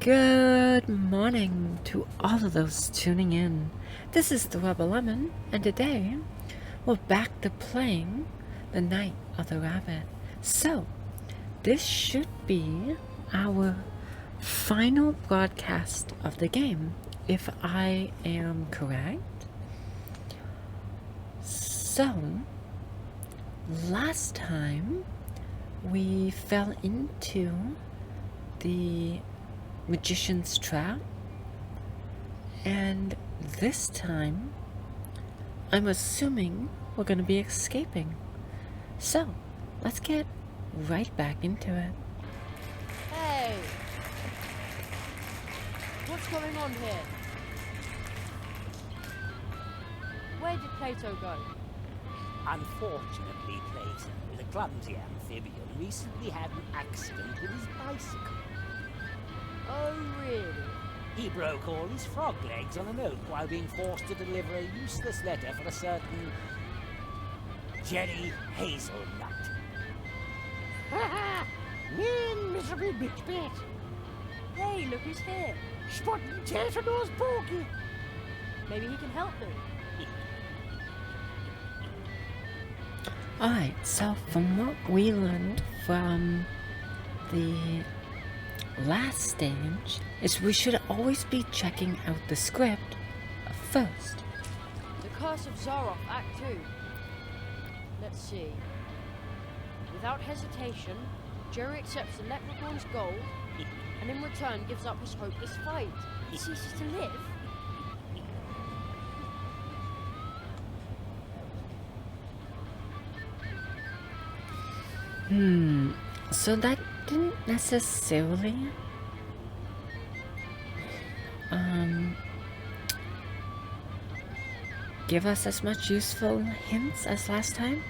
Good morning to all of those tuning in. This is the Rebel Lemon, and today we're back to playing The Night of the Rabbit. So, this should be our final broadcast of the game, if I am correct. So, last time we fell into the magician's trap, and this time I'm assuming we're going to be escaping. So let's get right back into it. Hey! What's going on here? Where did Plato go? Unfortunately, Plato, the clumsy amphibian, recently had an accident with his bicycle. Oh, really? He broke all his frog legs on an oak while being forced to deliver a useless letter for a certain Jerry Hazelnut. Ha mean miserable bitch bait. Hey, look who's here. Spotting tater nose bogey. Maybe he can help me. Alright, so from what we learned from the last stage is we should always be checking out the script first. The Curse of Zaroff, Act 2. Let's see. Without hesitation, Jerry accepts the leprechaun's gold and in return gives up his hopeless fight. He ceases to live. So that didn't necessarily give us as much useful hints as last time.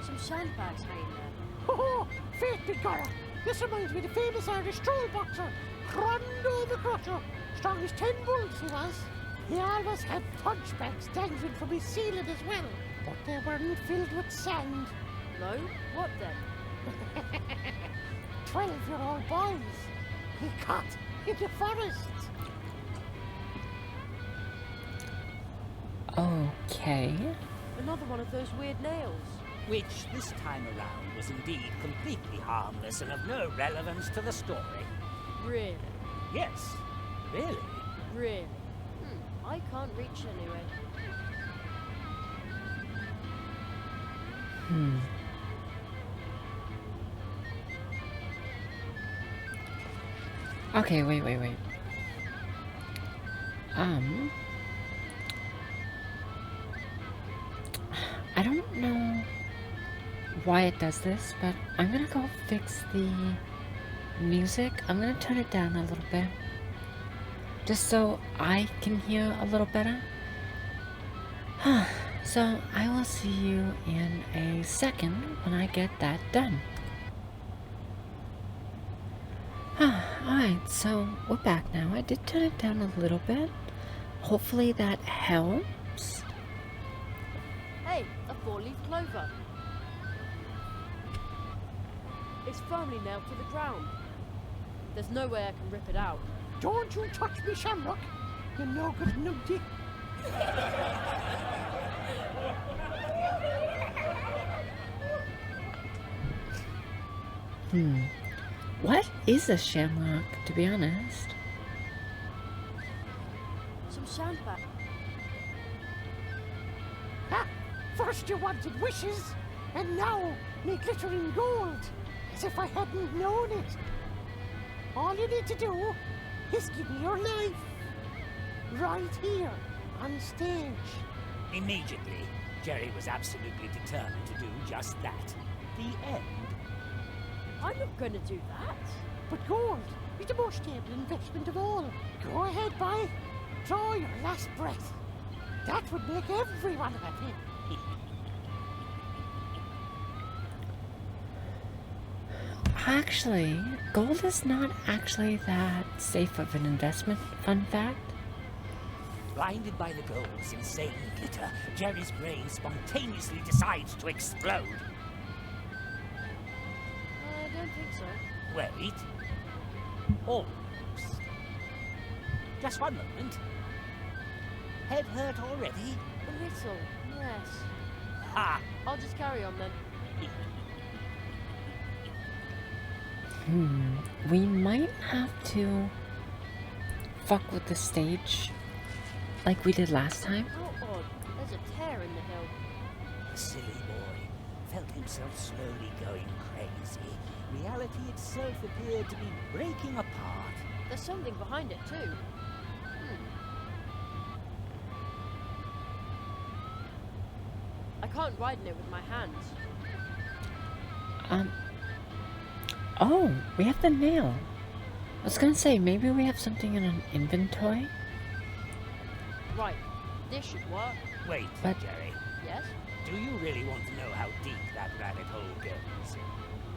Some sandbags hanging there. Oh, faith be God. This reminds me of the famous Irish troll boxer, Crondo the Crusher. Strong as 10 bulls he was. He always had punch bags dangling from his ceiling as well, but they weren't filled with sand. No? What then? 12-year-old boys he caught in the forest. Okay. Another one of those weird nails. Which, this time around, was indeed completely harmless and of no relevance to the story. Really? Yes, really. Really? I can't reach anyway. Okay, wait. I don't know why it does this, but I'm gonna go fix the music. I'm gonna turn it down a little bit, just so I can hear a little better. So I will see you in a second when I get that done. Alright, so we're back now. I did turn it down a little bit. Hopefully that helps. Hey, a 4-leaf clover. It's firmly nailed to the ground. There's no way I can rip it out. Don't you touch me, Shamrock. You no good numpty. What is a shamrock, to be honest? Some sandbag. Ha! First you wanted wishes, and now me glittering gold, as if I hadn't known it. All you need to do is give me your life. Right here, on stage. Immediately, Jerry was absolutely determined to do just that. The end. I'm not going to do that. But gold is the most stable investment of all. Go ahead, boy. Draw your last breath. That would make everyone happy. Actually, gold is not actually that safe of an investment, fun fact. Blinded by the gold's insane glitter, Jerry's brain spontaneously decides to explode. I don't think so. Wait. Almost. Just one moment. Head hurt already? A little, yes. Ha! I'll just carry on then. We might have to fuck with the stage like we did last time. How odd. There's a tear in the hill. The silly boy felt himself slowly going crazy. Reality itself appeared to be breaking apart. There's something behind it too. I can't ride in it with my hands. Oh, we have the nail. I was gonna say, maybe we have something in an inventory? Right, this should work. Wait, But- Jerry. Yes? Do you really want to know how deep that rabbit hole goes?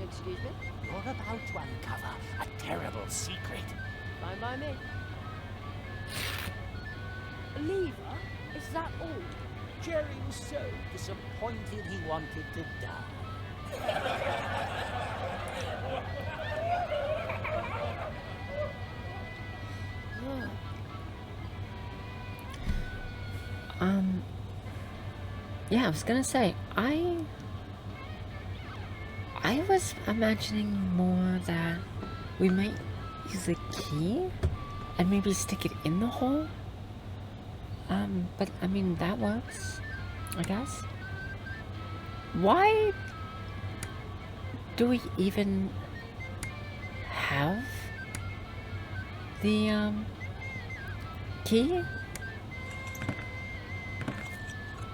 Excuse me? You're about to uncover a terrible secret. Fine by me. A lever? Is that all? Jerry was so disappointed he wanted to die. Yeah, I was gonna say, I was imagining more that we might use a key and maybe stick it in the hole. But I mean, that works, I guess. Why do we even have the, key?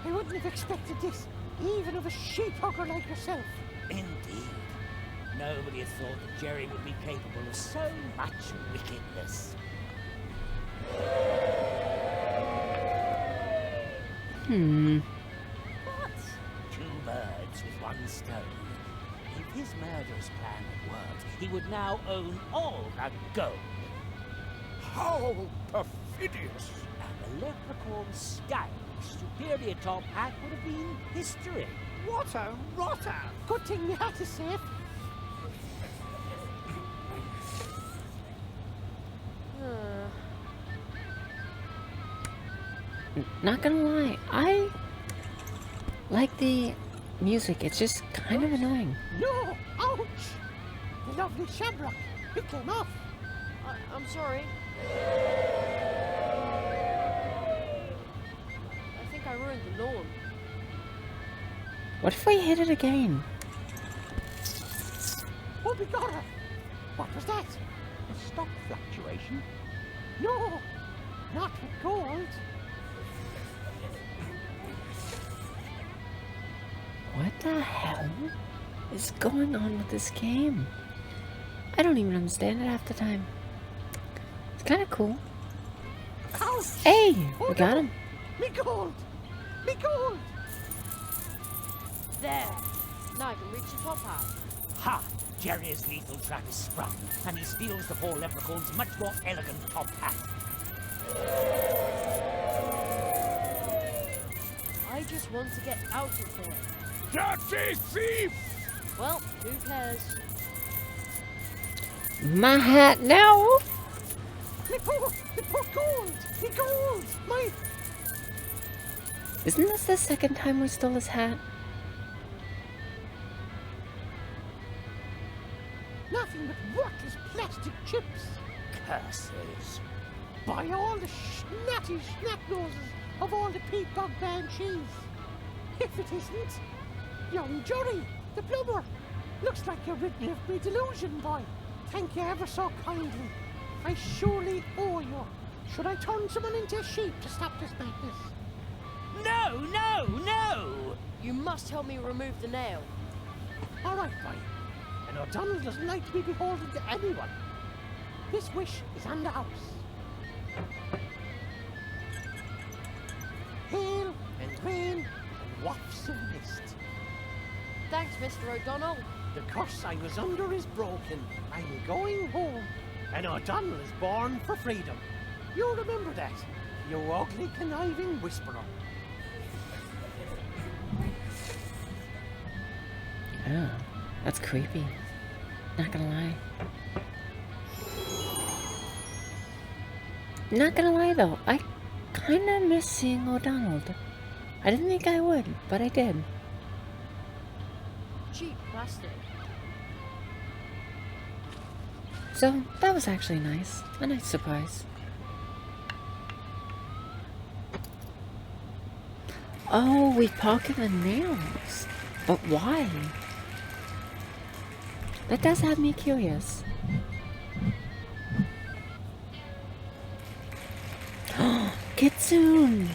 I wouldn't have expected this, even of a sheep hugger like yourself. Indeed. Nobody had thought that Jerry would be capable of so much wickedness. What? Two birds with one stone. If his murderous plan had worked, he would now own all that gold. How perfidious! And the leprechaun's stylish, superior top hat would have been history. What a rotter! Good thing you had to save. Not gonna lie, I like the music. It's just kind of annoying. No! Ouch! The lovely shamrock. It came off. I'm sorry. I think I ruined the lawn. What if we hit it again? Oh, we got her. What was that? A stock fluctuation? No! Not with gold. What the hell is going on with this game? I don't even understand it half the time. It's kind of cool. Ouch! Hey, Oh, we got no. him. Me gold! Me gold! There! Now I can reach the top hat. Ha! Jerry's lethal trap is sprung, and he steals the poor leprechaun's much more elegant top hat. I just want to get out of here. Dirty thief! Well, who cares? My hat now. Me poor gold! Me gold! My... Isn't this the second time we stole his hat? Nothing but worthless plastic chips. Curses. By all the snatty snap-noses of all the peat bog banshees. If it isn't, young Johnny, the plumber. Looks like you're rid me of my delusion, boy. Thank you ever so kindly. I surely owe you. Should I turn someone into a sheep to stop this madness? No, no, no! You must help me remove the nail. All right, boy. And O'Donnell doesn't like to be beholden to anyone. This wish is on the house. Hail and rain and wafts of mist. Thanks, Mr. O'Donnell. The curse I was under is broken. I'm going home. And O'Donnell is born for freedom. You remember that, you ugly, conniving whisperer. Oh, that's creepy. Not gonna lie. Not gonna lie though, I kinda miss seeing O'Donnell. I didn't think I would, but I did. Cheap plastic. So that was actually nice. A nice surprise. Oh, we pocket the nails. But why? That does have me curious. Kitsune!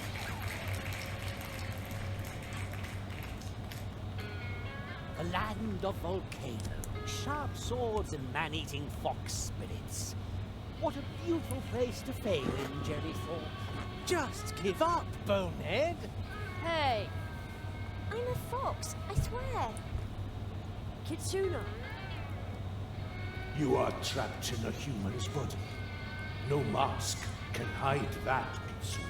The land of volcanoes, sharp swords and man-eating fox spirits. What a beautiful place to fail in, Jerrythorpe. Just give up, bonehead. Hey, I'm a fox, I swear. Kitsuna. You are trapped in a human's body. No mask can hide that, Kitsune.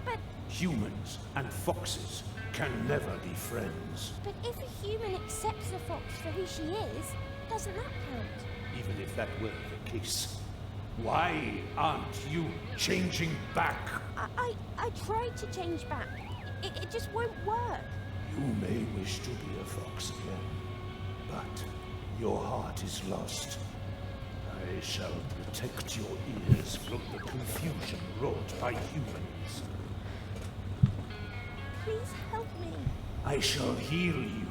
But- Humans and foxes can never be friends. But if a human accepts a fox for who she is, doesn't that count? Even if that were the case. Why aren't you changing back? I tried to change back. It just won't work. You may wish to be a fox again, but your heart is lost. I shall protect your ears from the confusion wrought by humans. Please help me. I shall heal you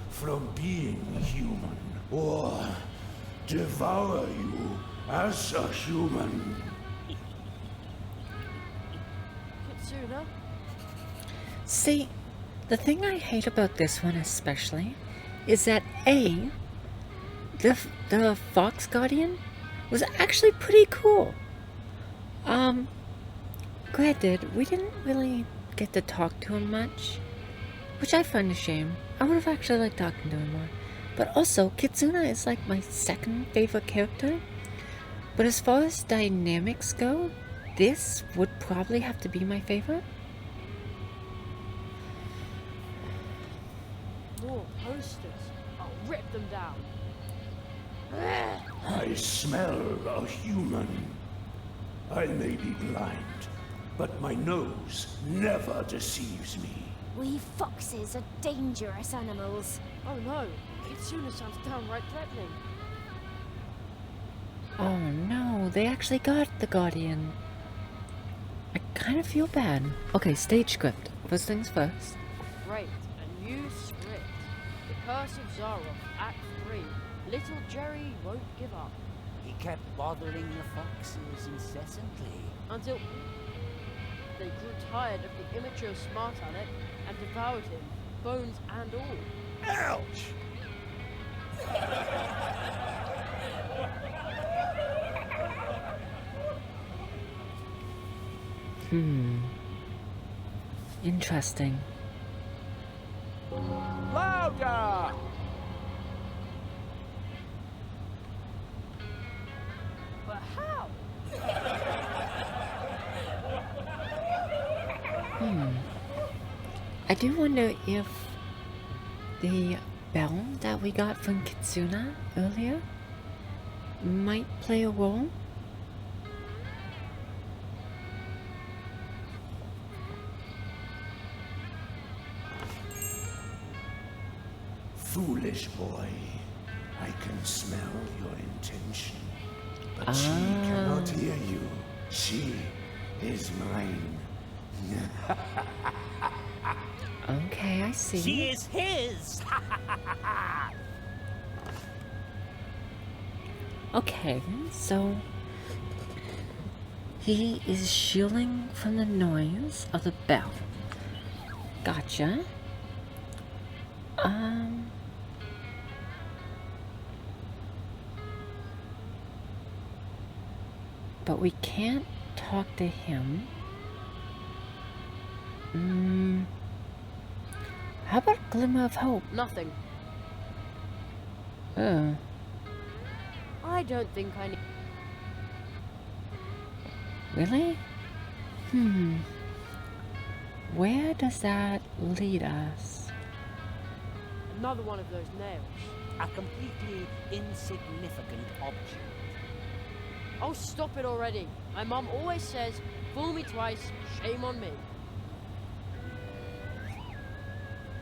from being human, or devour you as a human. Kitsuna. See, the thing I hate about this one especially is that A, the Fox Guardian was actually pretty cool. Granted, we didn't really get to talk to him much, which I find a shame. I would have actually liked talking to him more. But also, Kitsuna is like my second favorite character. But as far as dynamics go, this would probably have to be my favorite. More posters. I'll rip them down. I smell a human. I may be blind, but my nose never deceives me. We foxes are dangerous animals. Oh no, Kitsuna sounds downright threatening. Oh no, they actually got the Guardian. I kind of feel bad. Okay, stage script. First things first. Great, a new script. The Curse of Zaroff, Act 3. Little Jerry won't give up. He kept bothering the foxes incessantly. Until they grew tired of the immature smart aleck and devoured him, bones and all. Ouch! Interesting. Louder! But how? I do wonder if the bell that we got from Kitsuna earlier might play a role. Foolish boy, I can smell your intention, but she cannot hear you. She is mine. Okay, I see. She is his! Okay, so he is shielding from the noise of the bell. Gotcha. But we can't talk to him. How about a glimmer of hope? Nothing. I don't think I need. Really? Where does that lead us? Another one of those nails. A completely insignificant object. Oh, stop it already. My mum always says Fool me twice, shame on me.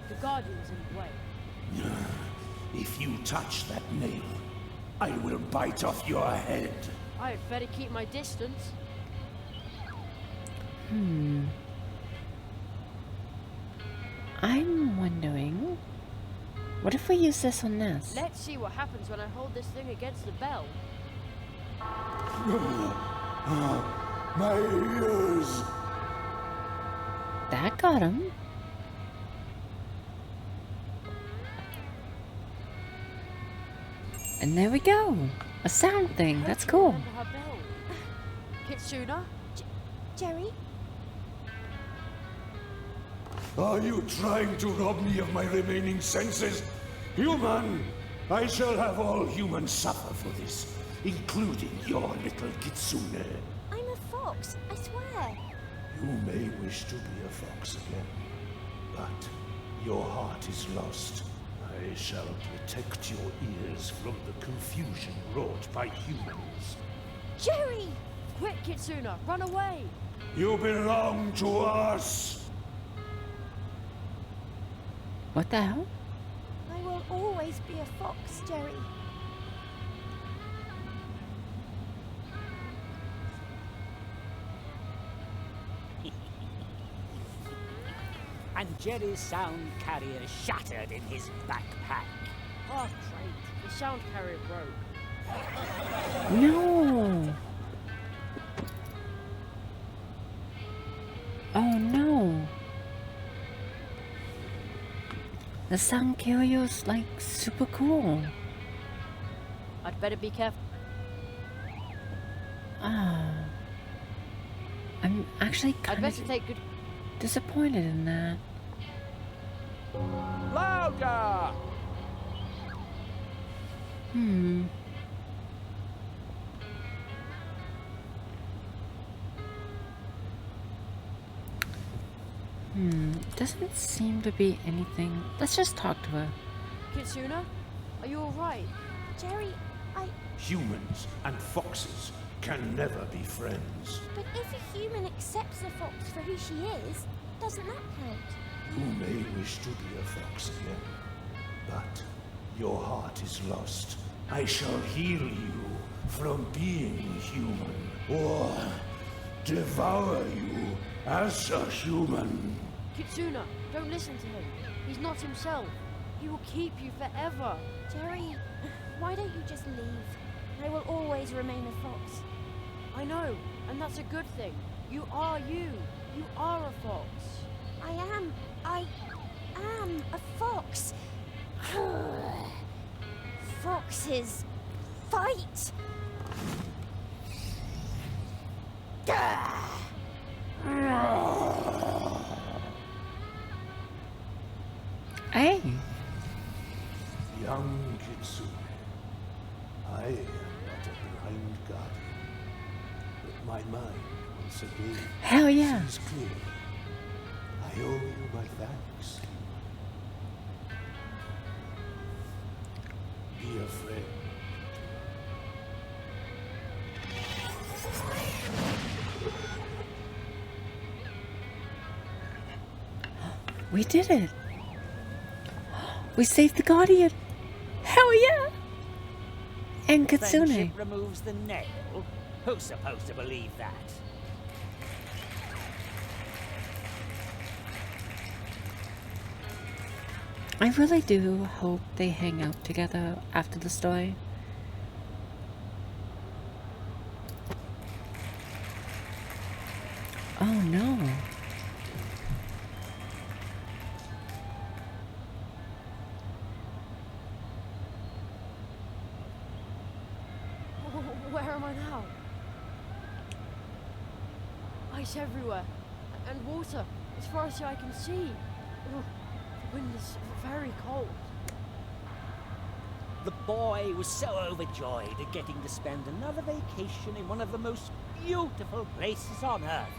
The Guardian's in the way. If you touch that nail, I will bite off your head. I'd better keep my distance. I'm wondering, what if we use this on this? Let's see what happens when I hold this thing against the bell. My ears! That got him. And there we go. A sound thing. That's cool. Remember her bell. Kitsuna? Jerry? Are you trying to rob me of my remaining senses? Human! I shall have all humans suffer for this, including your little kitsune. I'm a fox, I swear. You may wish to be a fox again, but your heart is lost. I shall protect your ears from the confusion wrought by humans. Jerry! Quick, Kitsuna, run away! You belong to us! What the hell? I will always be a fox, Jerry. And Jerry's sound carrier shattered in his backpack. Oh, great. The sound carrier broke. No. Oh no. The sound carrier's like super cool. I'd better be careful. Ah. I'm actually I'd kind better of take good... disappointed in that. Louder! Doesn't seem to be anything. Let's just talk to her. Kitsuna? Are you alright? Jerry, Humans and foxes can never be friends. but if a human accepts a fox for who she is, doesn't that count? You may wish to be a fox again, but your heart is lost. I shall heal you from being human, or devour you as a human. Kitsuna, don't listen to him. He's not himself. He will keep you forever. Jerry, why don't you just leave? I will always remain a fox. I know, and that's a good thing. You are you. You are a fox. I am a fox. Foxes fight. Hey. Young Kitsune, I am not a blind guardian, but my mind once again Hell yeah. sees clearly. I owe you my thanks. Be a friend. We did it. We saved the Guardian. Hell yeah. And Kitsune. Friendship removes the nail. Who's supposed to believe that? I really do hope they hang out together after the story. Oh no. Where am I now? Ice everywhere. And water, as far as I can see. Oh, the wind is very cold. The boy was so overjoyed at getting to spend another vacation in one of the most beautiful places on Earth.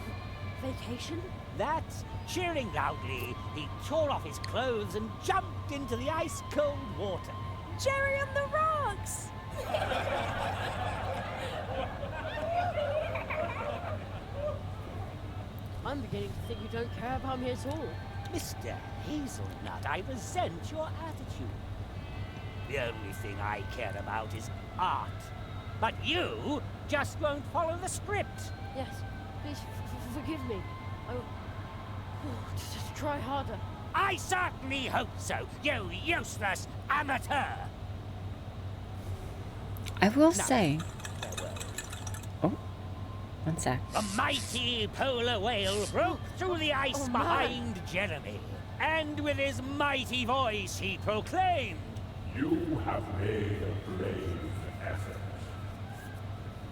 Vacation? That, cheering loudly, he tore off his clothes and jumped into the ice-cold water. Jerry on the rocks. I'm beginning to think you don't care about me at all. Mr. Hazelnut, I resent your attitude. The only thing I care about is art. But you just won't follow the script. Yes, please forgive me. I will just try harder. I certainly hope so, you useless amateur. I will No. say. Farewell. Oh, one sec. The mighty polar whale broke through the ice Oh, man. behind Jeremy, and with his mighty voice he proclaimed, You have made a brave effort.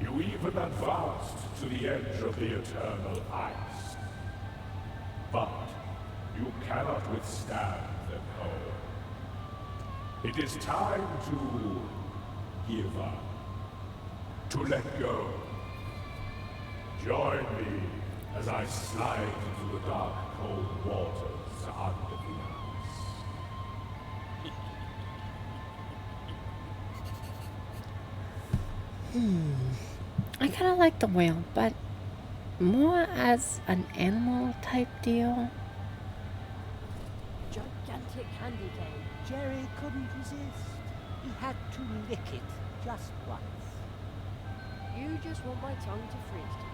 You even advanced to the edge of the eternal ice. But you cannot withstand the cold. It is time to give up. To let go. Join me as I slide into the dark, cold waters under the ice. I kind of like the whale, but more as an animal type deal. Gigantic candy cane. Jerry couldn't resist. He had to lick it just once. You just want my tongue to freeze to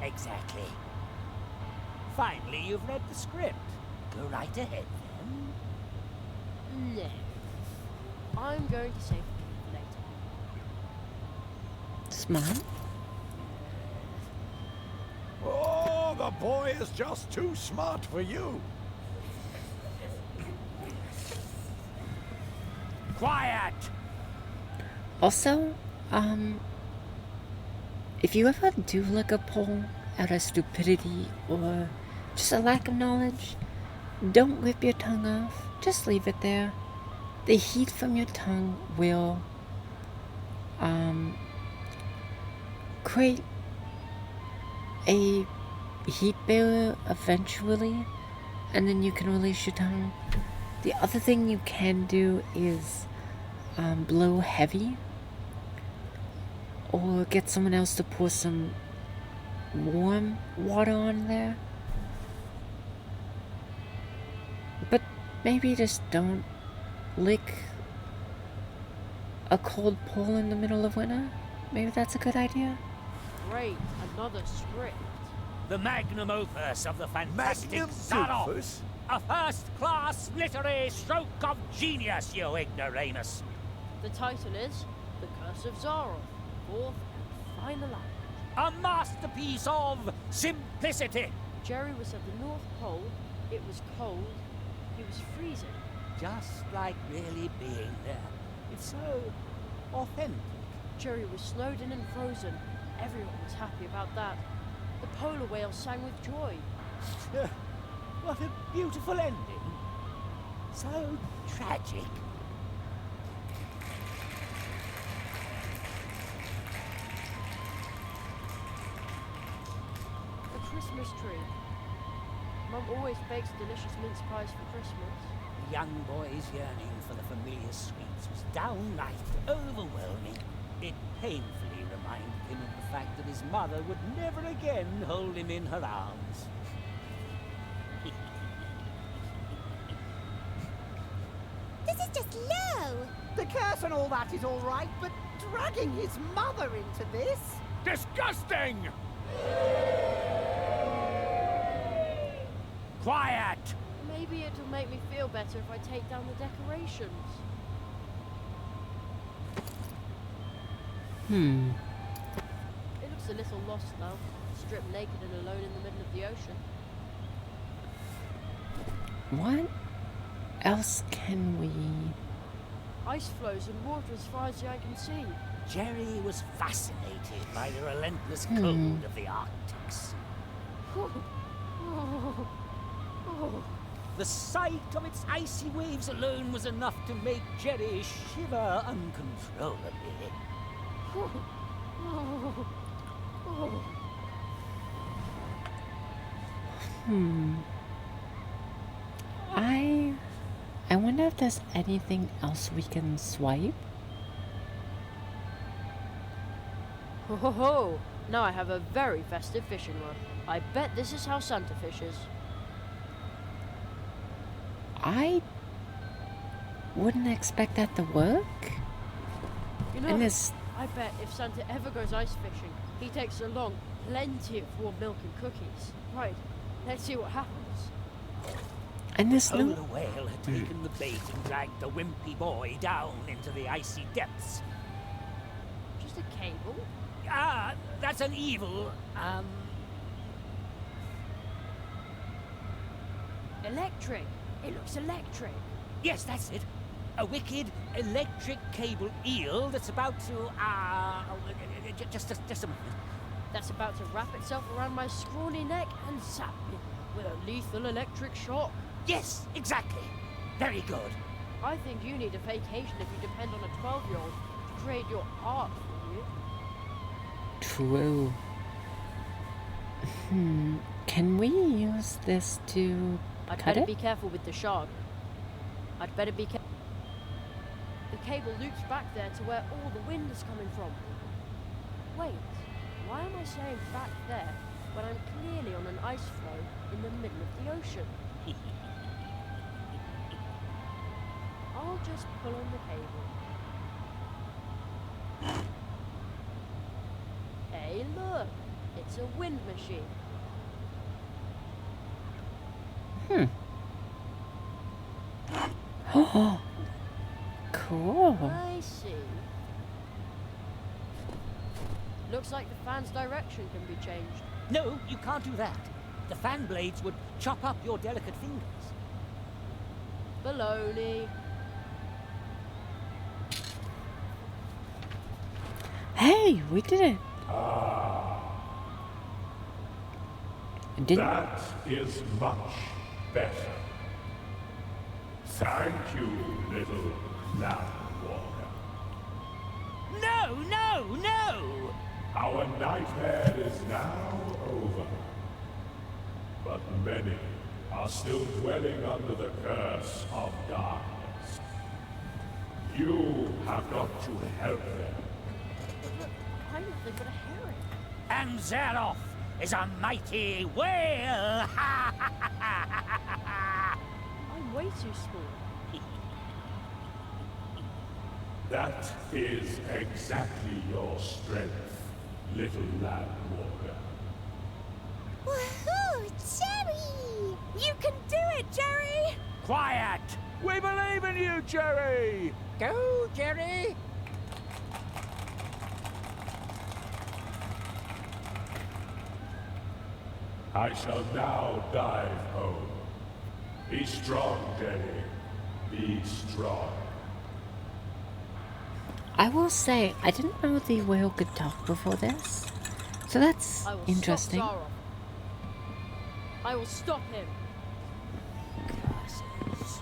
the Exactly. Finally, you've read the script. Go right ahead, then. No. I'm going to save it for later. Smart. Oh, the boy is just too smart for you. Quiet! Also, if you ever do lick a pole out of stupidity or just a lack of knowledge, don't rip your tongue off. Just leave it there. The heat from your tongue will create a heat barrier eventually, and then you can release your tongue. The other thing you can do is blow heavy, or get someone else to pour some warm water on there. But maybe just don't lick a cold pole in the middle of winter. Maybe that's a good idea. Great, another script. The magnum opus of the fantastic Magnum Zaroff. opus? A first-class literary stroke of genius, you ignoramus. The title is The Curse of Zaroff, fourth and final act. A masterpiece of simplicity. Jerry was at the North Pole, it was cold, he was freezing. Just like really being there. It's so authentic. Jerry was snowed in and frozen. Everyone was happy about that. The polar whale sang with joy. What a beautiful ending. So tragic. The Christmas tree. Mum always bakes delicious mince pies for Christmas. The young boy's yearning for the familiar sweets was downright overwhelming. It painfully reminded him of the fact that his mother would never again hold him in her arms. This is just low. The curse and all that is all right, but dragging his mother into this? Disgusting! Quiet! Maybe it'll make me feel better if I take down the decorations. It looks a little lost now, stripped naked and alone in the middle of the ocean. What else can we... Ice floes and water as far as the eye can see. Jerry was fascinated by the relentless cold of the Arctics. The sight of its icy waves alone was enough to make Jerry shiver uncontrollably. I wonder if there's anything else we can swipe. Ho ho ho! Now I have a very festive fishing rod. I bet this is how Santa fishes. I wouldn't expect that to work. You know, And this, I bet if Santa ever goes ice fishing, he takes along plenty of warm milk and cookies. Right, let's see what happens. and this Polar new, whale had taken the bait and dragged the wimpy boy down into the icy depths. Just a cable? Ah, that's an evil, Electric! It looks electric! yes, that's it. A wicked electric cable eel that's about to, just a moment. That's about to wrap itself around my scrawny neck and zap me with a lethal electric shock. Yes, exactly. Very good. I think you need a vacation if you depend on a 12-year-old to create your art for you. true. Can we use this to I'd cut better it? be careful with the shard. I'd better be careful. The cable loops back there to where all the wind is coming from. Wait, why am I saying back there when I'm clearly on an ice floe in the middle of the ocean? I'll just pull on the cable. Hey, look! It's a wind machine. Oh, cool. I see. Looks like the fan's direction can be changed. No, you can't do that. The fan blades would chop up your delicate fingers. Baloney. Hey, we did it. Didn't That is much better. Thank you, little lamb walker. No, no, no! Our nightmare is now over. But many are still dwelling under the curse of darkness. You have got to help them. Look, I'm nothing but a herring. And Zeroff is a mighty whale! I'm way too small. That is exactly your strength, little lamb walker. Woohoo! Jerry! You can do it, Jerry! Quiet! We believe in you, Jerry! Go, Jerry! I shall now dive home. Be strong, Jenny. Be strong. I will say, I didn't know the whale could talk before this. So that's I will interesting. stop Zara. I will stop him. Curses.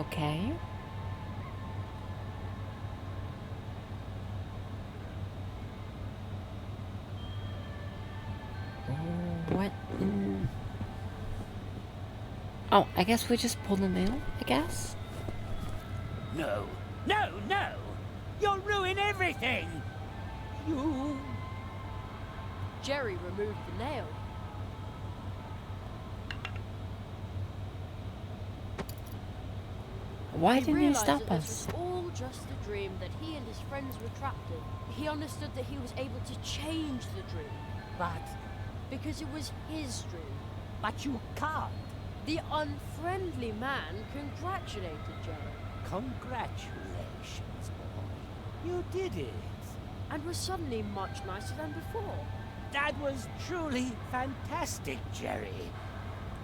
Okay. What? Oh, I guess we just pull the nail, I guess? No, no, no! You'll ruin everything! You... Jerry removed the nail. Why He didn't he realized stop that us? this was all just a dream that he and his friends were trapped in. He understood that he was able to change the dream But... because it was his dream. but you can't. The unfriendly man congratulated Jerry Congratulations, boy. You did it. and was suddenly much nicer than before. That was truly fantastic, Jerry.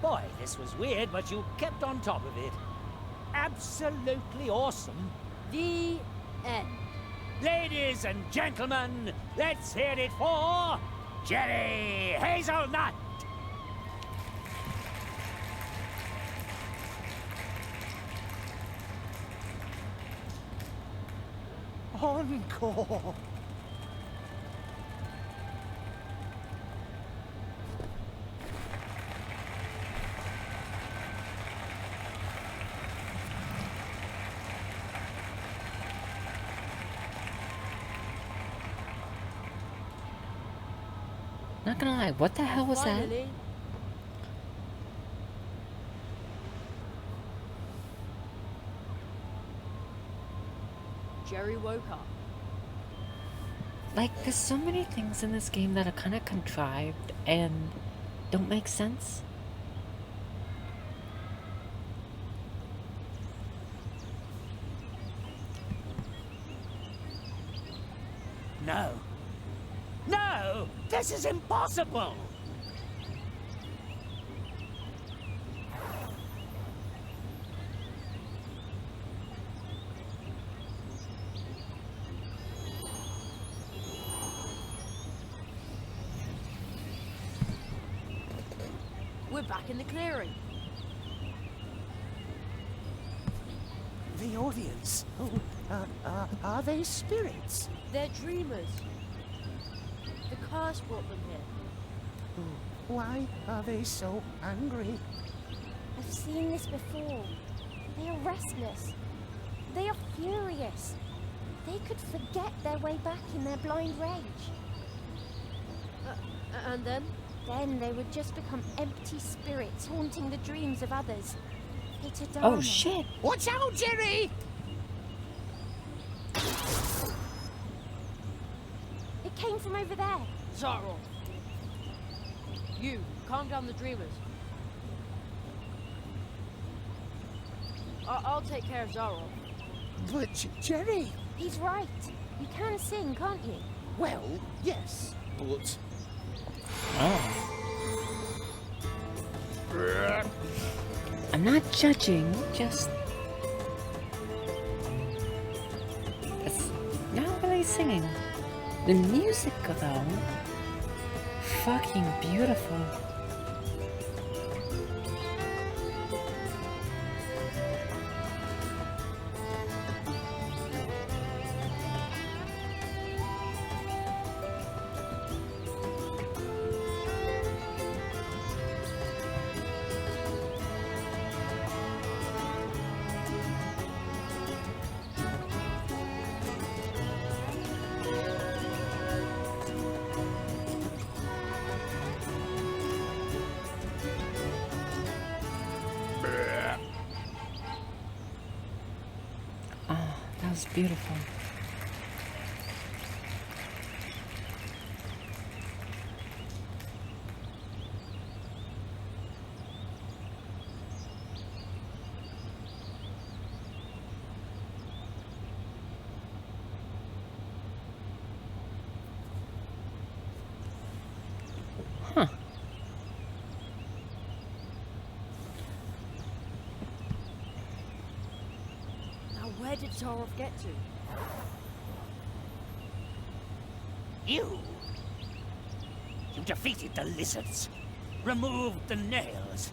Boy, this was weird, but you kept on top of it. Absolutely awesome. The end. Ladies and gentlemen, let's hear it for Jerry Hazelnut! Encore! Not gonna lie, what the hell was that? Finally. Jerry woke up. Like, there's so many things in this game that are kind of contrived and don't make sense. No. No! This is impossible! We're back in the clearing. The audience. Oh, are they spirits? They're dreamers. The curse brought them here. Why are they so angry? I've seen this before. They are restless. They are furious. They could forget their way back in their blind rage. And then? Then they would just become empty spirits haunting the dreams of others. Pt.14. Oh shit! Watch out, Jerry! It came from over there. Zarov. You, calm down the dreamers. I'll take care of Zarov. But Jerry! He's right. You can sing, can't you? Well, yes, but... Oh. I'm not judging, just... It's not really singing. The music, though, fucking beautiful. That was beautiful. Huh. Now where did Zarov get to? You defeated the lizards, removed the nails.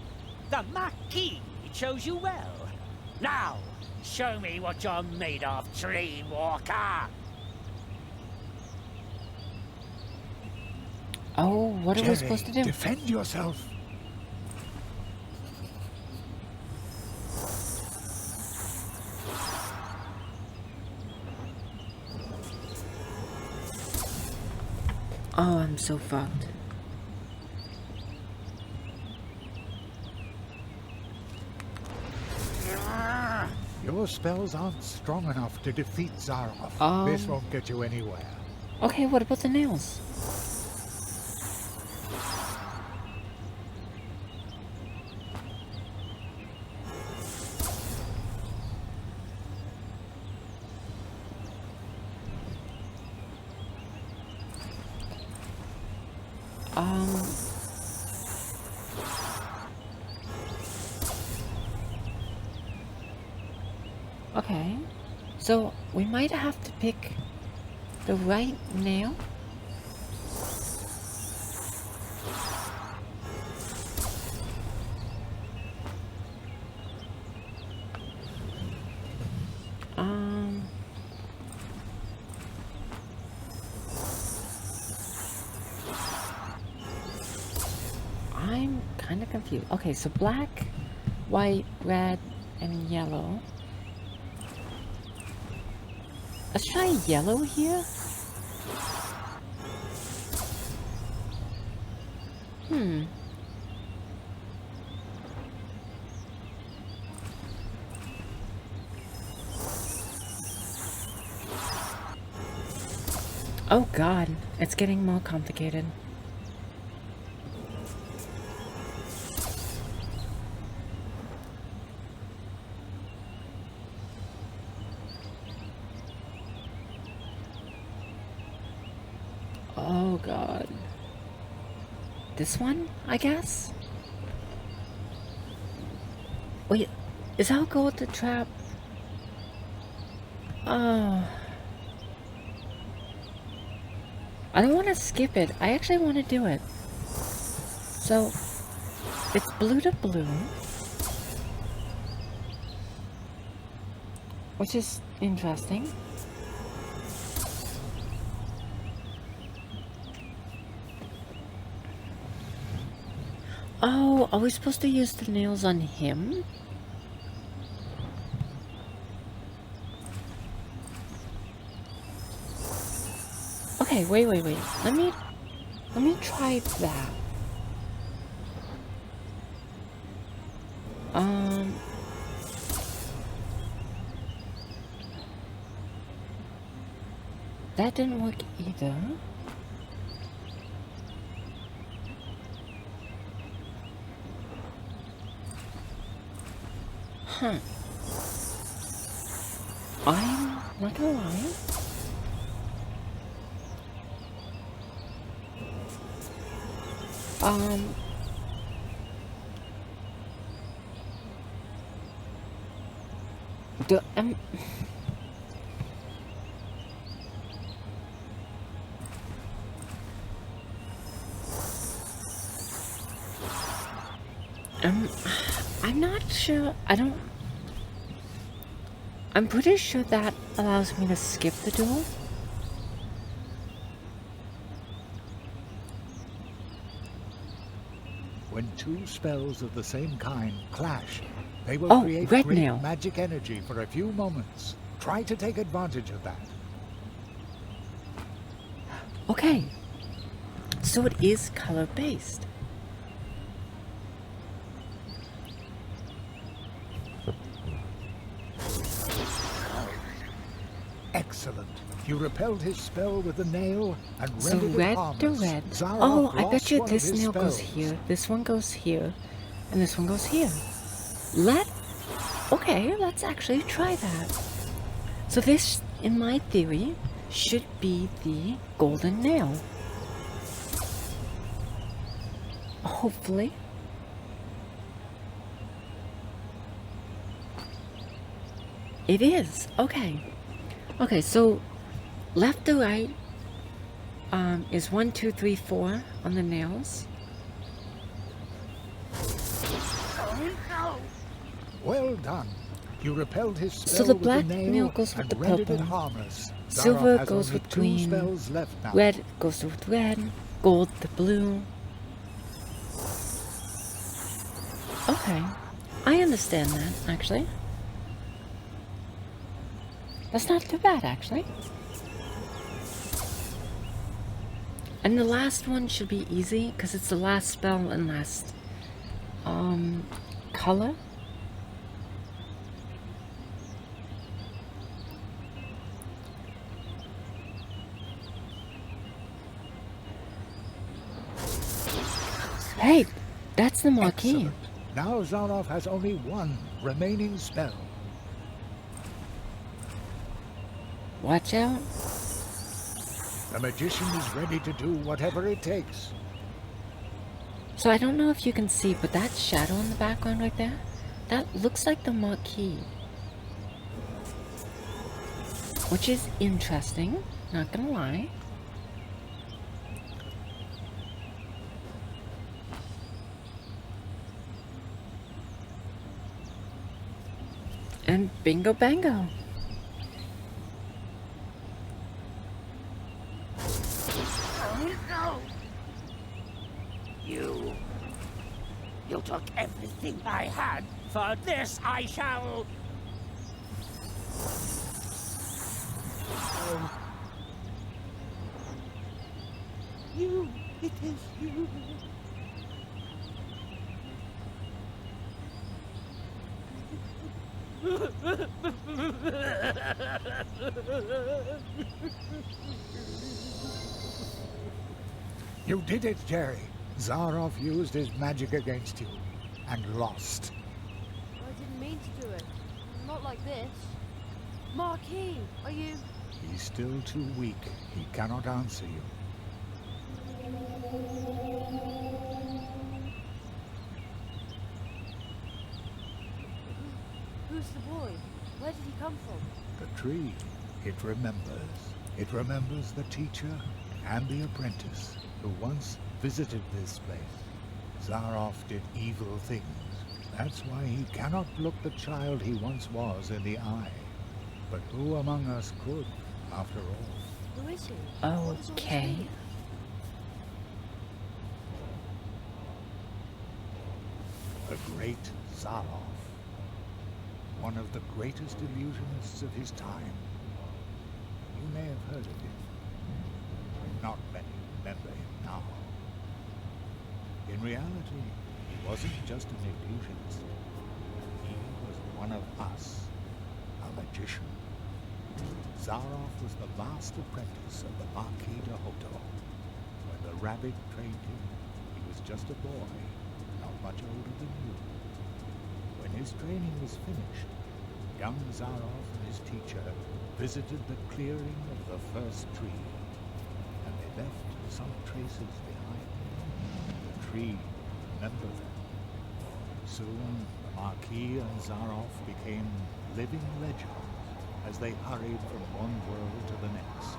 The Marquis chose you well. Now, show me what you're made of, Dreamwalker. Oh, what are we supposed to do? Defend yourself. Oh, I'm so fucked. Your spells aren't strong enough to defeat Zarov. This won't get you anywhere. Okay, what about the nails? Okay, so we might have to pick the right nail. I'm kind of confused. Okay, so black, white, red, and yellow. Let's try yellow here. Oh god, it's getting more complicated. Oh god. This one, I guess? Wait, is how gold the trap? Oh. I don't want to skip it. I actually want to do it. So, it's blue to blue. Which is interesting. Oh, are we supposed to use the nails on him? Okay, wait. Let me try that. That didn't work either. Huh. I'm not gonna lie. I'm not sure. I'm pretty sure that allows me to skip the duel. When two spells of the same kind clash, they will create red great nail. magic energy for a few moments. Try to take advantage of that. Okay. So it is color based. Excellent. You repelled his spell with the nail and So rendered it red to harmless. red. Zarok Oh, I lost bet you one of this his nail goes spells. here, this one goes here, and this one goes here. Okay, let's actually try that. So this, in my theory, should be the golden nail. Hopefully. It is. Okay. Okay, so left to right is 1, 2, 3, 4 on the nails. Well done. You repelled his spell So the with black the nail, nail goes with and the rendered it purple. harmless. Silver Zarok has goes only with 2 green. spells left now. Red goes with red. Gold the blue. Okay. I understand that, actually. That's not too bad, actually. And the last one should be easy, because it's the last spell and last color. Hey, that's the marquee. Excellent. Now Zarok has only 1 remaining spell. Watch out. The magician is ready to do whatever it takes. So I don't know if you can see, but that shadow in the background right there, that looks like the marquee. Which is interesting, not gonna lie. And bingo bango. You took everything I had. For this I shall... You, it is you. You did it, Jerry. Zaroff used his magic against you, and lost. I didn't mean to do it. Not like this. Marquis, are you... He's still too weak. He cannot answer you. Who's the boy? Where did he come from? The tree, it remembers. It remembers the teacher and the apprentice who once visited this place. Zaroff did evil things. That's why he cannot look the child he once was in the eye. But who among us could, after all? Who is he? What does all this Okay. mean? The great Zaroff. One of the greatest illusionists of his time. You may have heard of him. Not many remember him now. In reality, he wasn't just an illusionist. He was one of us, a magician. Zaroff was the last apprentice of the Marquis de Hoto. When the rabbit trained him, he was just a boy, not much older than you. When his training was finished, young Zaroff and his teacher visited the clearing of the first tree, and they left some traces behind. The tree remembered them. Soon, the Marquis and Zaroff became living legends as they hurried from one world to the next,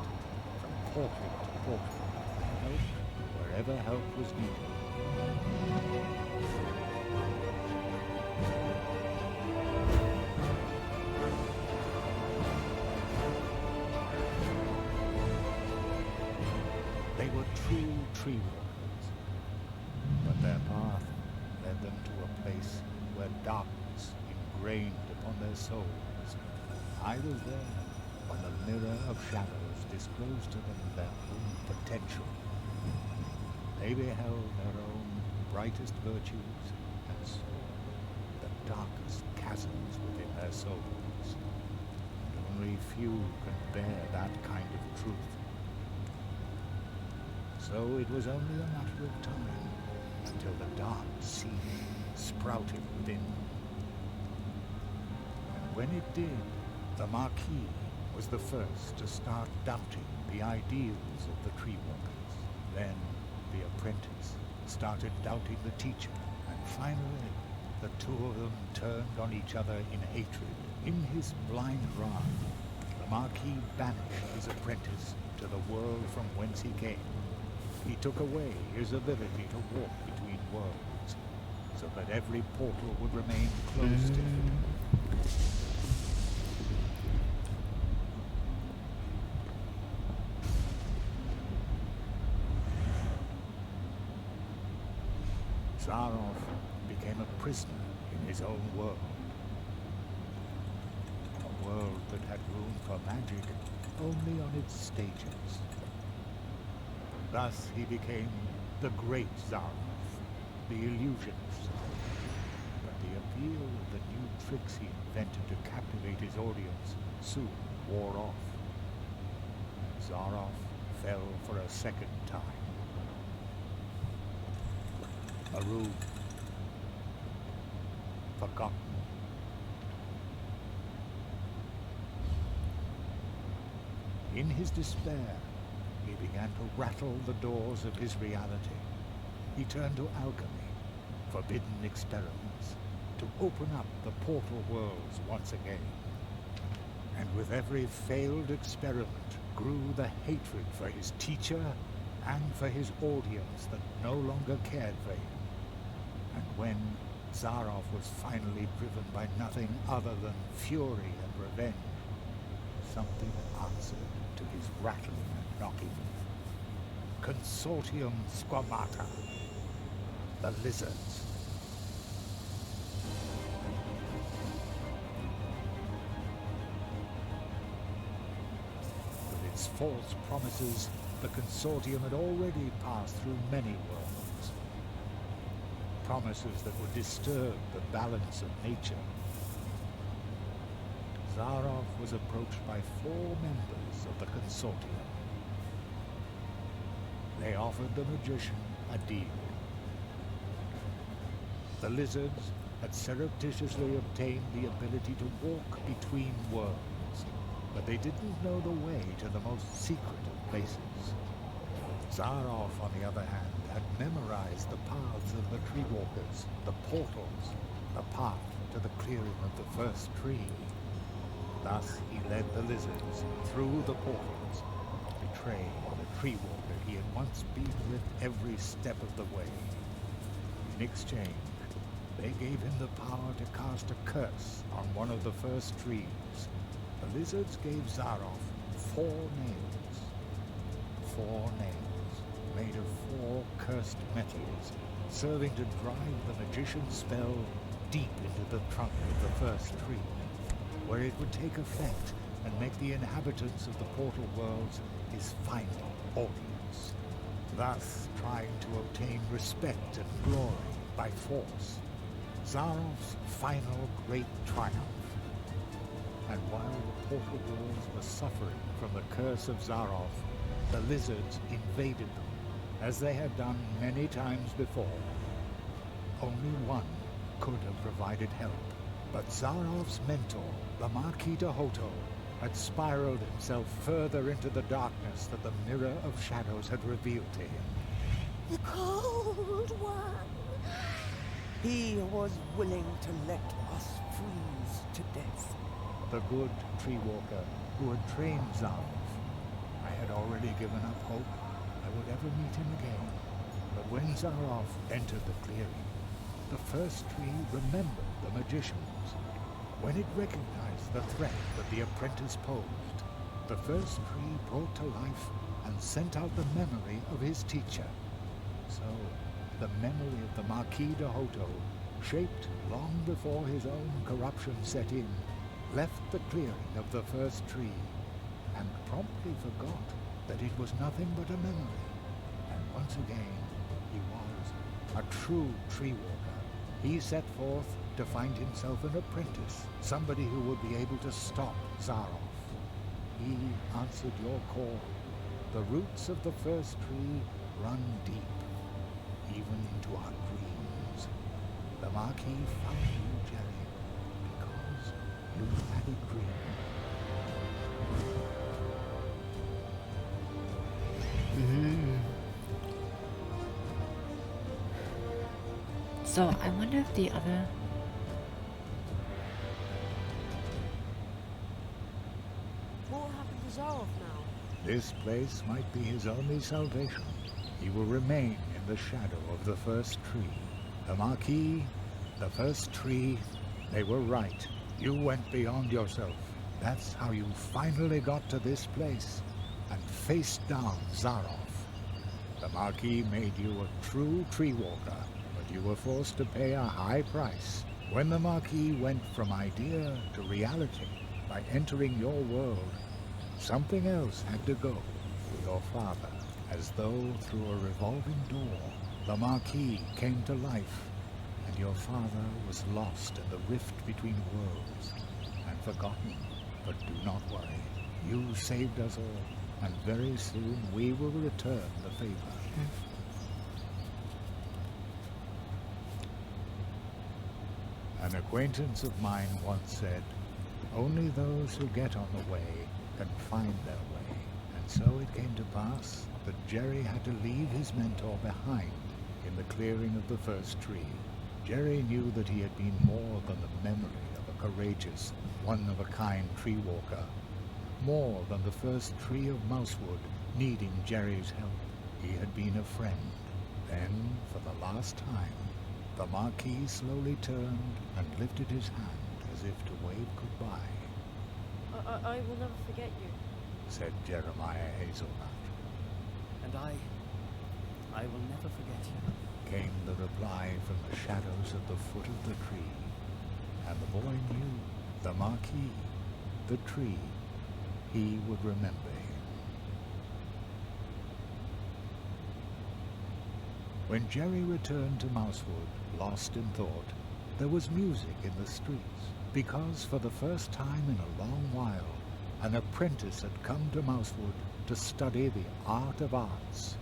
from portal to portal, and helped wherever help was needed. They were true tree walkers, but their path led them to a place where darkness ingrained upon their souls. I was there when the mirror of shadows disclosed to them their own potential. They beheld their own brightest virtues and saw the darkest chasms within their souls. And only few can bear that kind of truth. So it was only a matter of time until the dark seed sprouted within them. And when it did, the Marquis was the first to start doubting the ideals of the tree walkers. Then the apprentice started doubting the teacher, and finally the two of them turned on each other in hatred. In his blind wrath, the Marquis banished his apprentice to the world from whence he came. He took away his ability to walk between worlds, so that every portal would remain closed to him. Zaroff became a prisoner in his own world. A world that had room for magic only on its stages. Thus he became the great Zaroff, the illusionist. But the appeal of the new tricks he invented to captivate his audience soon wore off. Zaroff fell for a second time. Marooned, forgotten. In his despair, he began to rattle the doors of his reality. He turned to alchemy, forbidden experiments, to open up the portal worlds once again. And with every failed experiment grew the hatred for his teacher and for his audience that no longer cared for him. And when Zaroff was finally driven by nothing other than fury and revenge, something answered to his rattling and knocking. Consortium Squamata, the lizards. With its false promises, the Consortium had already passed through many worlds. Promises that would disturb the balance of nature. Zaroff was approached by 4 members of the consortium. They offered the magician a deal. The lizards had surreptitiously obtained the ability to walk between worlds, but they didn't know the way to the most secret of places. Zaroff, on the other hand, had memorized the paths of the tree walkers, the portals, the path to the clearing of the first tree. Thus he led the lizards through the portals, betraying the tree walker he had once been with every step of the way. In exchange, they gave him the power to cast a curse on one of the first trees. The lizards gave Zaroff 4 nails. 4 nails, made of 4 cursed metals, serving to drive the magician's spell deep into the trunk of the first tree, where it would take effect and make the inhabitants of the portal worlds his final audience, thus trying to obtain respect and glory by force. Zaroff's final great triumph. And while the portal worlds were suffering from the curse of Zaroff, the lizards invaded them, as they had done many times before. Only one could have provided help, but Zaroff's mentor, the Marquis de Hoto, had spiraled himself further into the darkness that the Mirror of Shadows had revealed to him. The Cold One. He was willing to let us freeze to death. The good tree walker who had trained Zaroff. I had already given up hope I would ever meet him again. But when Zaroff entered the clearing, the first tree remembered the magicians. When it recognized the threat that the apprentice posed, the first tree brought to life and sent out the memory of his teacher. So, the memory of the Marquis de Hoto, shaped long before his own corruption set in, left the clearing of the first tree, and promptly forgot that it was nothing but a memory. And once again, he was a true tree walker. He set forth to find himself an apprentice, somebody who would be able to stop Zaroff. He answered your call. The roots of the first tree run deep, even into our dreams. The Marquis found you, Jerry, because you had a dream. So I wonder if the other... What will happen to Zaroff now? This place might be his only salvation. He will remain in the shadow of the first tree. The Marquis, the first tree, they were right. You went beyond yourself. That's how you finally got to this place and faced down Zaroff. The Marquis made you a true tree walker, but you were forced to pay a high price. When the Marquis went from idea to reality by entering your world, something else had to go for your father. As though through a revolving door, the Marquis came to life, and your father was lost in the rift between worlds and forgotten. But do not worry. You saved us all, and very soon we will return the favor. An acquaintance of mine once said, "Only those who get on the way can find their way." And so it came to pass that Jerry had to leave his mentor behind in the clearing of the first tree. Jerry knew that he had been more than the memory of a courageous, one-of-a-kind tree walker, more than the first tree of Mousewood needing Jerry's help. He had been a friend. Then, for the last time, the Marquis slowly turned and lifted his hand as if to wave goodbye. I will never forget you. Said Jeremiah Hazelnut. And I will never forget you. Came the reply from the shadows at the foot of the tree. And the boy knew, the Marquis, the tree, he would remember him. When Jerry returned to Mousewood, lost in thought, there was music in the streets. because for the first time in a long while, an apprentice had come to Mousewood to study the art of arts.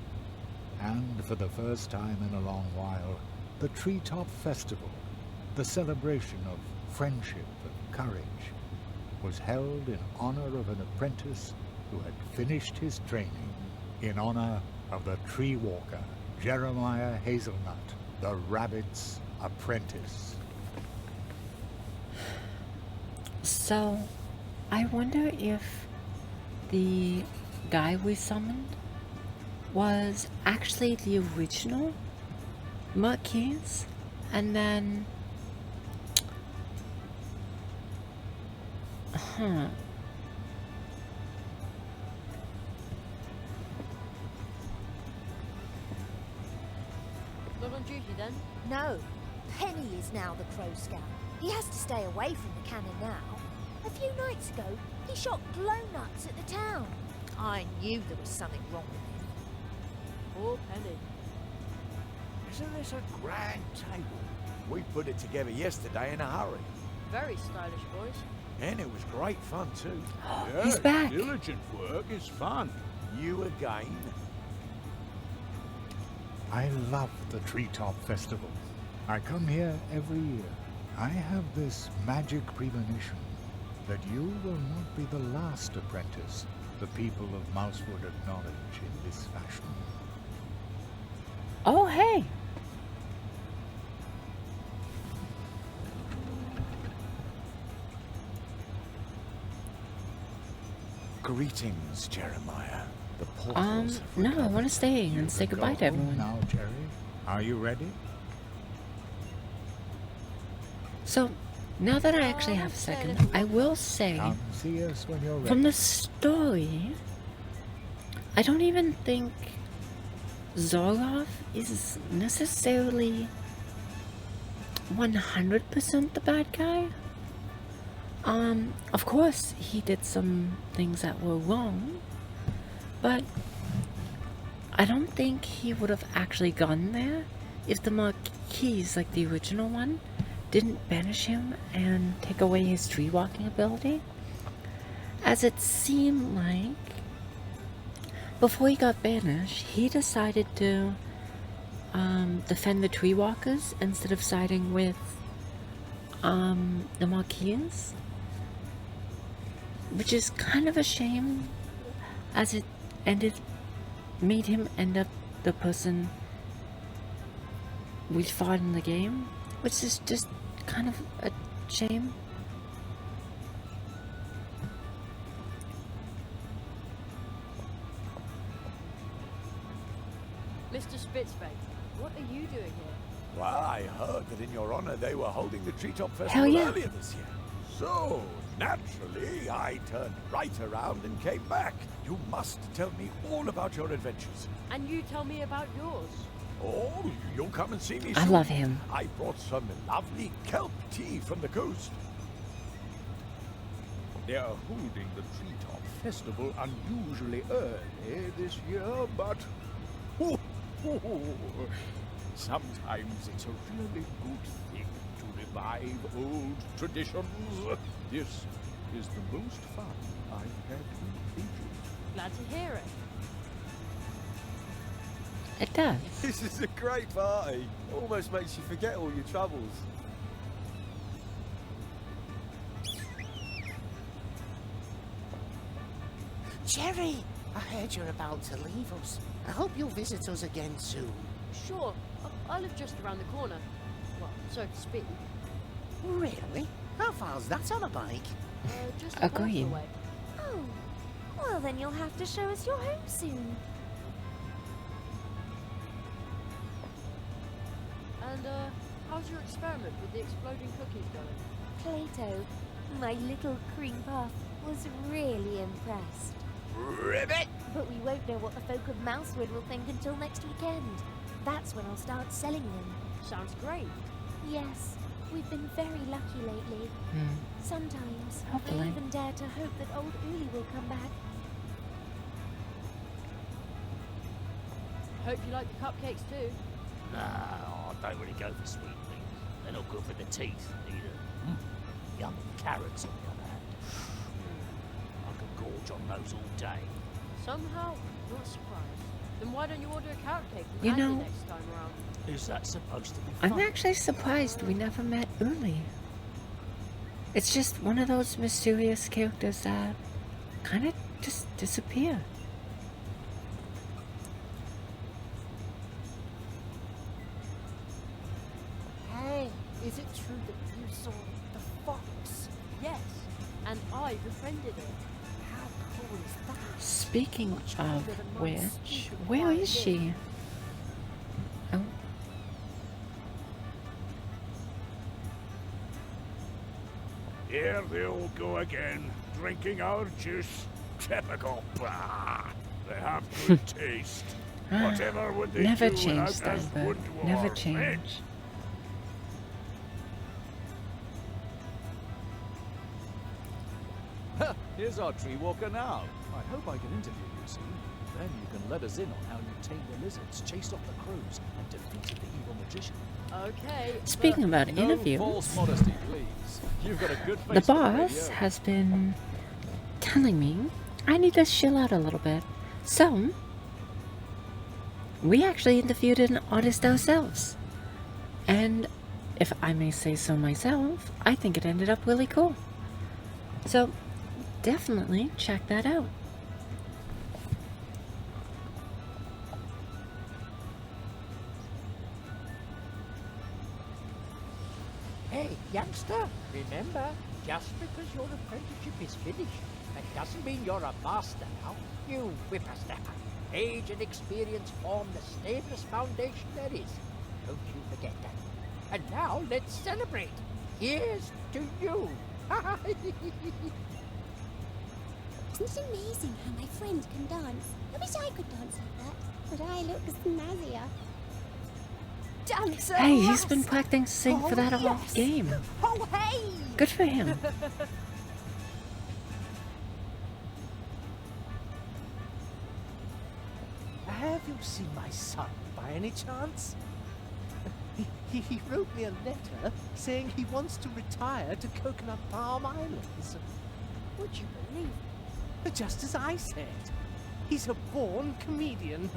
And for the first time in a long while, the Treetop Festival, the celebration of friendship and courage, was held in honor of an apprentice who had finished his training, in honor of the tree walker, Jeremiah Hazelnut, the rabbit's apprentice. So, I wonder if the guy we summoned was actually the original Marquis, and then... Not on duty then? No, Penny is now the Crow Scout. He has to stay away from the cannon now. A few nights ago, he shot glownuts at the town. I knew there was something wrong with him. Poor Penny. Isn't this a grand table? We put it together yesterday in a hurry. Very stylish, boys. And it was great fun too. He's back. Diligent work is fun. You again? I love the Treetop Festival. I come here every year. I have this magic premonition that you will not be the last apprentice the people of Mousewood acknowledge in this fashion. Oh, hey! Greetings, Jeremiah. The portals have No, I recovered. want to stay and say goodbye to Go everyone. now, Jerry. Are you ready? So, now that I actually have a second, I will say, Come see us when you're ready. from the story, I don't even think Zoroff is necessarily 100% the bad guy. Of course, he did some things that were wrong, but I don't think he would have actually gone there if the Marquis, like the original one, didn't banish him and take away his tree walking ability. As it seemed like, before he got banished, he decided to defend the tree walkers instead of siding with the Marquis, which is kind of a shame, as it made him end up the person we fought in the game, which is just kind of a shame. Mr. Spitzbait, what are you doing here? Well, I heard that in your honor they were holding the Treetop Hell Festival yeah. earlier this year. So, naturally, I turned right around and came back. You must tell me all about your adventures. And you tell me about yours. Oh, you'll come and see me I soon. love him. I brought some lovely kelp tea from the coast. They are holding the Treetop Festival unusually early this year, but sometimes it's a really good thing to revive old traditions. This is the most fun I've had in ages. Glad to hear it. It does. This is a great party. Almost makes you forget all your troubles. Jerry, I heard you're about to leave us. I hope you'll visit us again soon. Sure, I live just around the corner. Well, so to speak. Really? How far's that on a bike? Just a quarter Agreed. away. Oh, well then you'll have to show us your home soon. And, how's your experiment with the exploding cookies going? Plato, my little cream puff, was really impressed. Ribbit! But we won't know what the folk of Mousewood will think until next weekend. That's when I'll start selling them. Sounds great. Yes, we've been very lucky lately. Sometimes Hopefully. I even dare to hope that old Uli will come back. Hope you like the cupcakes too. Nah, I don't really go for sweet things. They're not good for the teeth either. young carrots, on the other hand, I could gorge on those all day. Somehow, not surprised. Then why don't you order a carrot cake from You Andy know, next time around? Is that supposed to be fun? I'm actually surprised we never met Uli. It's just one of those mysterious characters that kind of just disappear. Hey, is it true that you saw the fox? Yes, and I befriended it. How cool is that? Speaking Much of cooler than my which, stupid where violin. is she? Oh, Here they all go again, drinking our juice. Typical. Bah! They have good taste. Whatever would they never do change, without us Steinberg. wood Never dwarves, eh? change. Here's our tree walker now. I hope I can interview you soon. Then you can let us in on how you tamed the lizards, chased off the crows, and defeated the evil magician. Okay. Speaking about No interviews, false modesty, please. You've got a good face the for boss radio. has been telling me I need to chill out a little bit. So, we actually interviewed an artist ourselves. And if I may say so myself, I think it ended up really cool. So, definitely check that out. Hey, youngster, remember, just because your apprenticeship is finished, that doesn't mean you're a master now. You whippersnapper. Age and experience form the stablest foundation there is. Don't you forget that. And now let's celebrate. Here's to you. Isn't it amazing how my friend can dance? I wish I could dance like that, but I look snazzier. Dancer! Hey, he's been practicing for that whole yes. game. Oh, hey! Good for him. Have you seen my son by any chance? He wrote me a letter saying he wants to retire to Coconut Palm Islands. Would you believe it? Just as I said. He's a born comedian.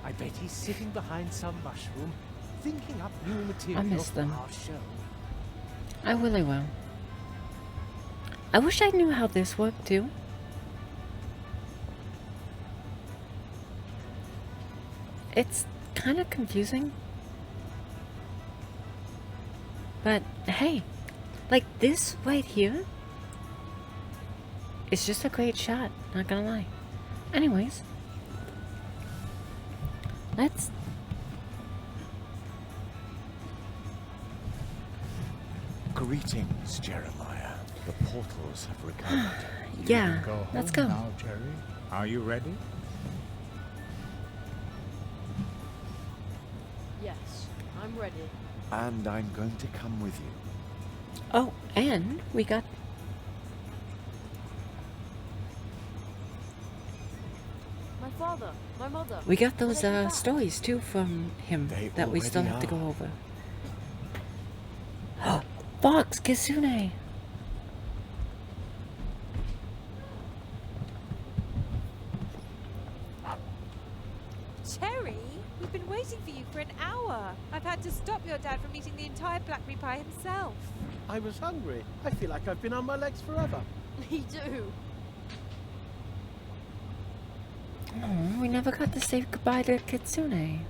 I bet he's sitting behind some mushroom, thinking up new material miss for them. our show. I really will. I wish I knew how this worked too. It's kind of confusing. But hey, like this right here is just a great shot, not gonna lie. Anyways, let's... Greetings, Jeremiah. The portals have recovered. Yeah, Go home let's go. now, Jerry. Are you ready? Yes, I'm ready. And I'm going to come with you. Oh, and we got... My father, my mother. We got those Will they come back? stories too from him They that we still already have to go are. over. Fox Kitsune! Cherry, we've been waiting for you for an hour. I've had to stop your dad from eating the entire blackberry pie himself. I was hungry. I feel like I've been on my legs forever. Me too. Oh, we never got to say goodbye to Kitsune.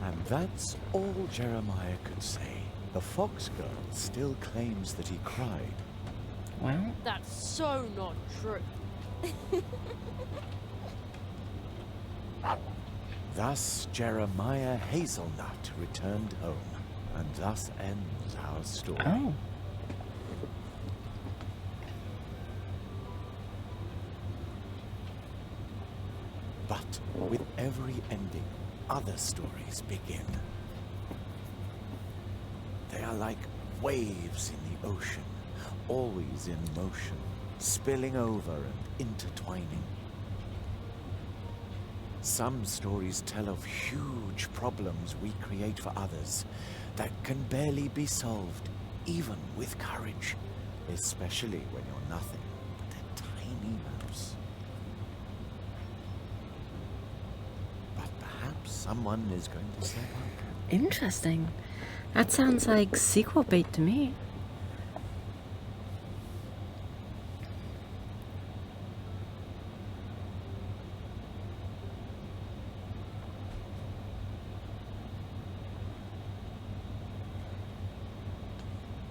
And that's all Jeremiah could say. The fox girl still claims that he cried. Well, That's so not true. Thus Jeremiah Hazelnut returned home, and thus ends our story. oh. But with every ending, other stories begin. They are like waves in the ocean, always in motion, spilling over and intertwining. Some stories tell of huge problems we create for others that can barely be solved, even with courage, especially when you're nothing but a tiny mouse. But perhaps someone is going to step up. Interesting. That sounds like sequel bait to me.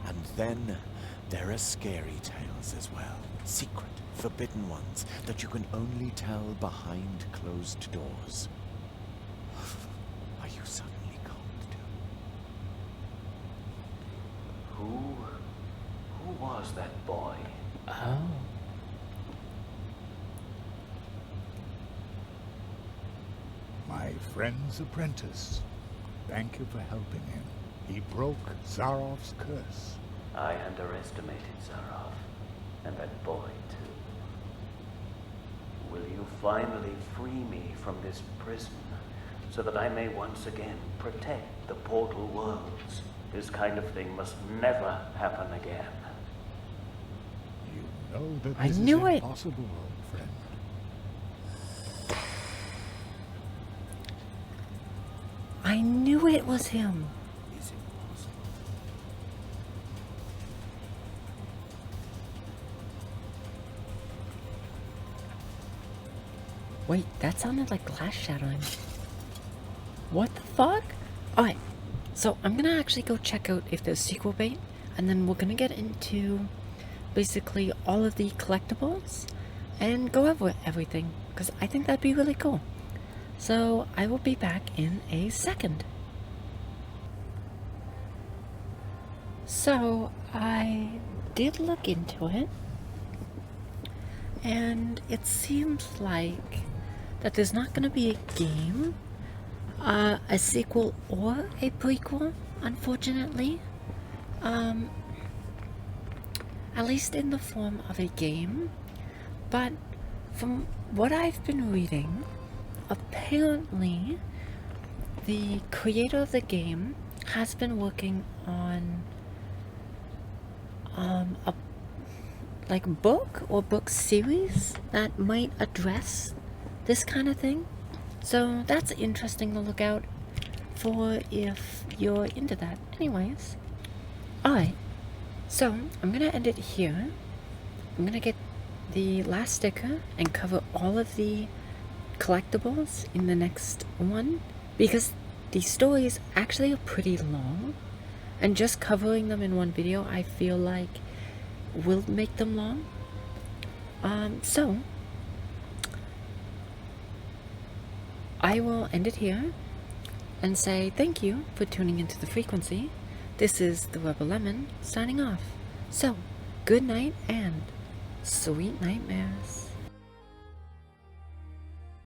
And then there are scary tales as well. Secret, forbidden ones that you can only tell behind closed doors. Are you suddenly calmed too? Who was that boy? Oh. My friend's apprentice. Thank you for helping him. He broke Zarov's curse. I underestimated Zarov, and that boy too. Will you finally free me from this prison, so that I may once again protect the portal worlds? This kind of thing must never happen again. You know that I this knew is it. impossible, old friend. I knew it was him. Is it possible? Wait, that sounded like glass shattering. What the fuck? Alright, so I'm gonna actually go check out if there's sequel bait, and then we're gonna get into basically all of the collectibles and go over everything, because I think that'd be really cool. So I will be back in a second. So I did look into it, and it seems like that there's not going to be a game, a sequel or a prequel, unfortunately. At least in the form of a game. But from what I've been reading, apparently the creator of the game has been working on a book or book series that might address this kind of thing. So that's interesting to look out for if you're into that. Anyways, alright, so I'm gonna end it here. I'm gonna get the last sticker and cover all of the collectibles in the next one, because the stories actually are pretty long, and just covering them in one video I feel like will make them long. So I will end it here and say thank you for tuning into The Frequency. This is the Rebel Lemon signing off. So good night and sweet nightmares.